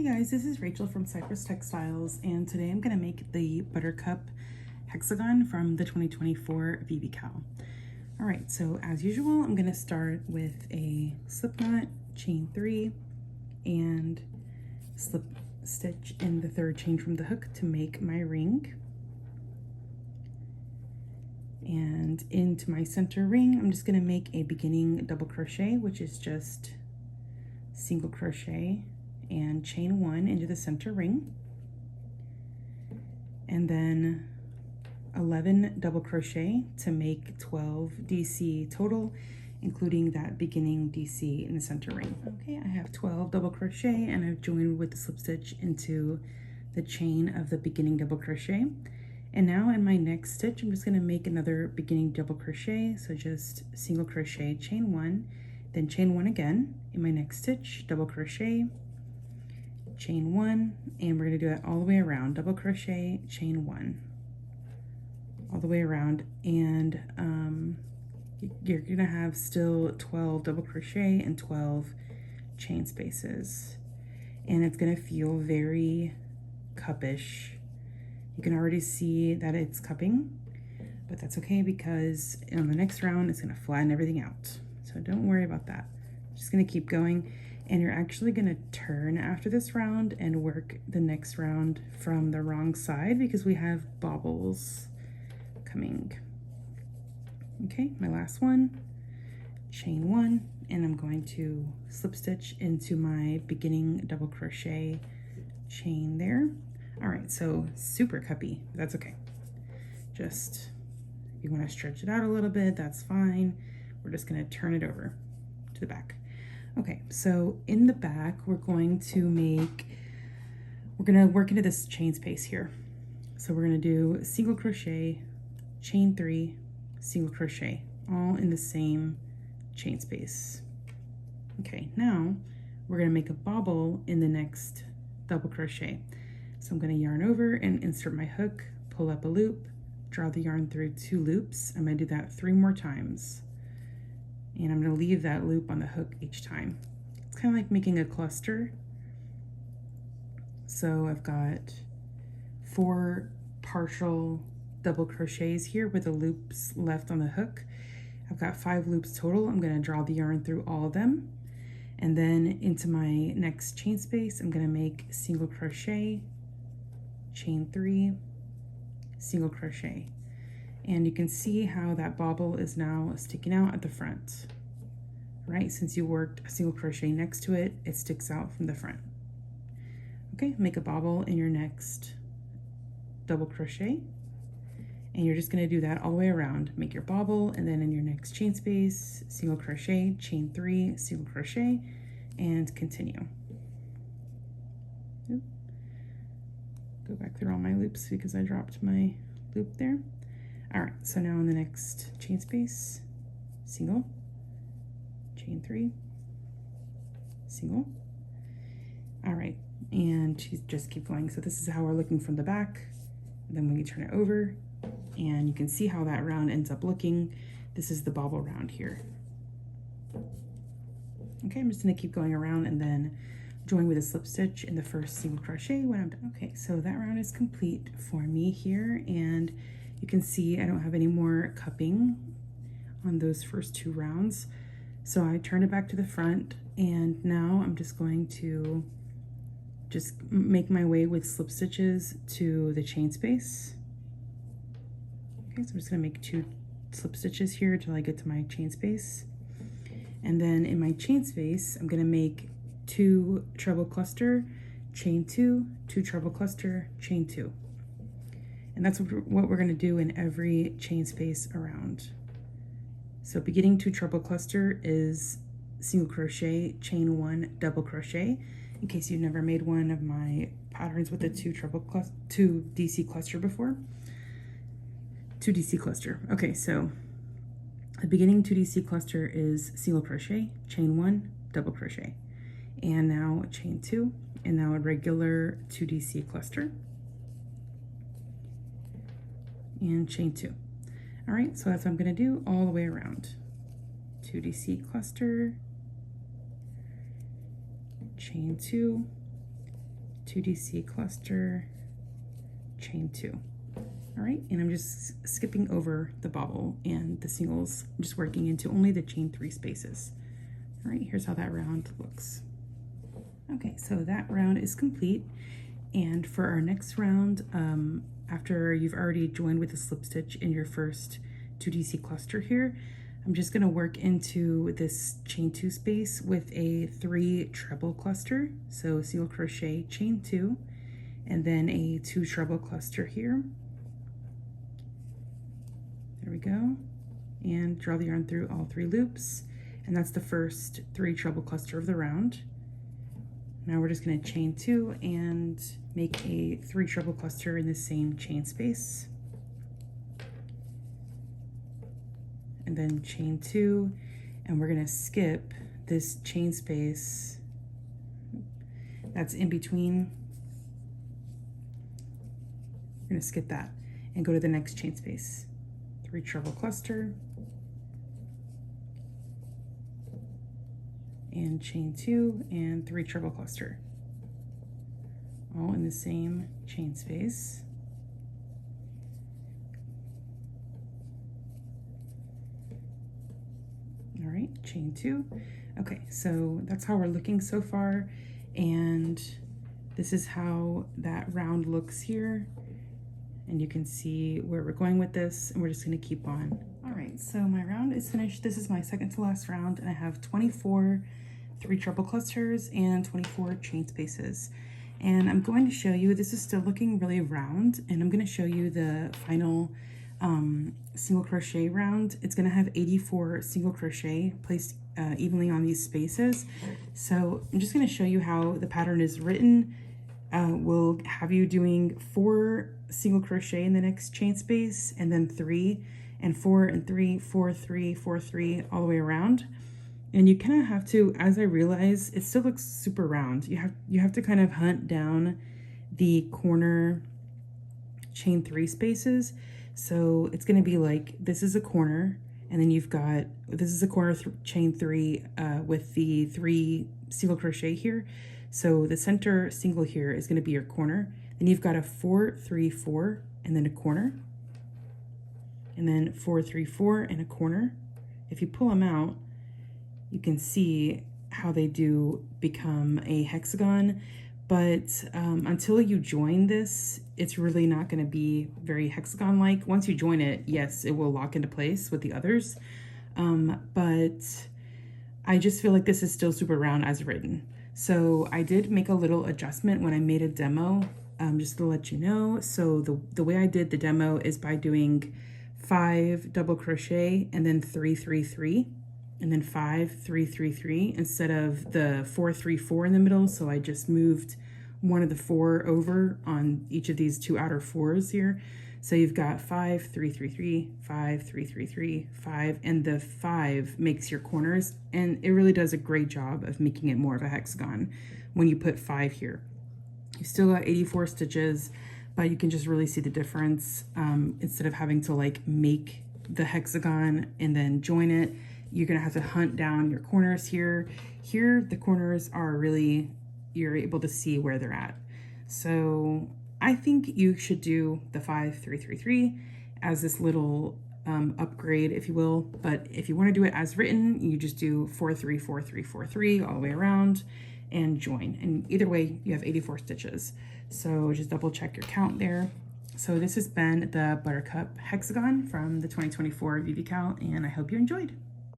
Hey guys, this is Rachel from Cypress Textiles, and today I'm going to make the Buttercup Hexagon from the 2024 VVCAL. Alright, so as usual, I'm going to start with a slip knot, chain 3, and slip stitch in the third chain from the hook to make my ring. And into my center ring, I'm just going to make a beginning double crochet, which is just single crochet and chain 1 into the center ring, and then 11 double crochet to make 12 DC total, including that beginning DC in the center ring. Okay, I have 12 double crochet and I've joined with the slip stitch into the chain of the beginning double crochet. And now in my next stitch, I'm just going to make another beginning double crochet, so just single crochet, chain 1, then chain 1 again. In my next stitch, double crochet, chain 1, and we're going to do that all the way around, double crochet, chain 1, all the way around. And you're going to have still 12 double crochet and 12 chain spaces, and it's going to feel very cupish. You can already see that it's cupping, but that's okay because on the next round it's going to flatten everything out, so don't worry about that. I'm just going to keep going. And you're actually going to turn after this round and work the next round from the wrong side because we have bobbles coming. Okay, my last one, chain 1, and I'm going to slip stitch into my beginning double crochet chain there. All right, so super cuppy, but that's okay. Just, if you want to stretch it out a little bit, that's fine. We're just going to turn it over to the back. Okay, so in the back, we're going to work into this chain space here. So we're gonna do single crochet, chain 3, single crochet, all in the same chain space. Okay, now we're gonna make a bobble in the next double crochet. So I'm gonna yarn over and insert my hook, pull up a loop, draw the yarn through 2 loops. I'm gonna do that 3 more times. And I'm going to leave that loop on the hook each time. It's kind of like making a cluster. So I've got 4 partial double crochets here with the loops left on the hook. I've got 5 loops total. I'm going to draw the yarn through all of them. And then into my next chain space, I'm going to make single crochet, chain 3, single crochet. And you can see how that bobble is now sticking out at the front, right? Since you worked a single crochet next to it, it sticks out from the front. Okay, make a bobble in your next double crochet, and you're just going to do that all the way around. Make your bobble, and then in your next chain space, single crochet, chain 3, single crochet, and continue. Go back through all my loops because I dropped my loop there. All right, so now in the next chain space, single, chain 3, single. All right, and just keep going. So this is how we're looking from the back. Then when you turn it over, and you can see how that round ends up looking. This is the bobble round here. Okay, I'm just gonna keep going around and then join with a slip stitch in the first single crochet when I'm done. Okay, so that round is complete for me here, and you can see I don't have any more cupping on those first 2 rounds. So I turn it back to the front, and now I'm just going to just make my way with slip stitches to the chain space. Okay, so I'm just gonna make 2 slip stitches here till I get to my chain space. And then in my chain space, I'm gonna make 2 treble cluster, chain 2, 2 treble cluster, chain 2. And that's what we're going to do in every chain space around. So beginning 2 treble cluster is single crochet, chain 1, double crochet. In case you've never made one of my patterns with the 2 DC cluster before. 2 DC cluster. Okay, so the beginning 2 DC cluster is single crochet, chain 1, double crochet. And now chain 2, and now a regular 2 DC cluster. And chain 2. All right, so that's what I'm going to do all the way around. 2 DC cluster, chain 2, 2DC cluster, chain 2. All right, and I'm just skipping over the bobble and the singles, I'm just working into only the chain 3 spaces. All right, here's how that round looks. Okay, so that round is complete. And for our next round, after you've already joined with a slip stitch in your first 2DC cluster here, I'm just gonna work into this chain 2 space with a 3 treble cluster. So single crochet, chain 2, and then a 2 treble cluster here. There we go. And draw the yarn through all 3 loops. And that's the first 3 treble cluster of the round. Now we're just going to chain 2 and make a 3 treble cluster in the same chain space. And then chain 2, and we're going to skip this chain space that's in between. We're going to skip that and go to the next chain space. 3 treble cluster. And chain 2 and 3 treble cluster, all in the same chain space. All right, chain 2. Okay, so that's how we're looking so far, and this is how that round looks here. And you can see where we're going with this, and we're just going to keep on. All right, so my round is finished. This is my second to last round, and I have 24 3 treble clusters and 24 chain spaces. And I'm going to show you, this is still looking really round, and I'm going to show you the final single crochet round. It's going to have 84 single crochet placed evenly on these spaces. So I'm just going to show you how the pattern is written. We'll have you doing 4 single crochet in the next chain space, and then 3, and 4 and 3, 4, 3, 4, 3, all the way around. And you kind of have to, as I realize, it still looks super round. You have to kind of hunt down the corner chain 3 spaces. So it's going to be like, this is a corner, and then you've got, this is a corner chain 3 with the 3 single crochet here. So the center single here is going to be your corner. Then you've got a 4, 3, 4, and then a corner. And then 4, 3, 4, and a corner. If you pull them out, you can see how they do become a hexagon, but until you join this, it's really not going to be very hexagon-like. Once you join it, yes, it will lock into place with the others, but I just feel like this is still super round as written. So I did make a little adjustment when I made a demo, just to let you know. So the way I did the demo is by doing 5 double crochet and then 3, 3, 3. And then 5, 3, 3, 3 instead of the 4, 3, 4 in the middle. So I just moved one of the 4 over on each of these 2 outer 4s here. So you've got 5, 3, 3, 3, 5, 3, 3, 3, 5, and the 5 makes your corners, and it really does a great job of making it more of a hexagon when you put 5 here. You still got 84 stitches, but you can just really see the difference. Instead of having to like make the hexagon and then join it, you're gonna have to hunt down your corners here. Here, the corners are really, you're able to see where they're at. So I think you should do the 5, 3, 3, 3 as this little upgrade, if you will. But if you wanna do it as written, you just do 4, 3, 4, 3, 4, 3 all the way around and join. And either way, you have 84 stitches. So just double check your count there. So this has been the Buttercup Hexagon from the 2024 VVCAL, and I hope you enjoyed.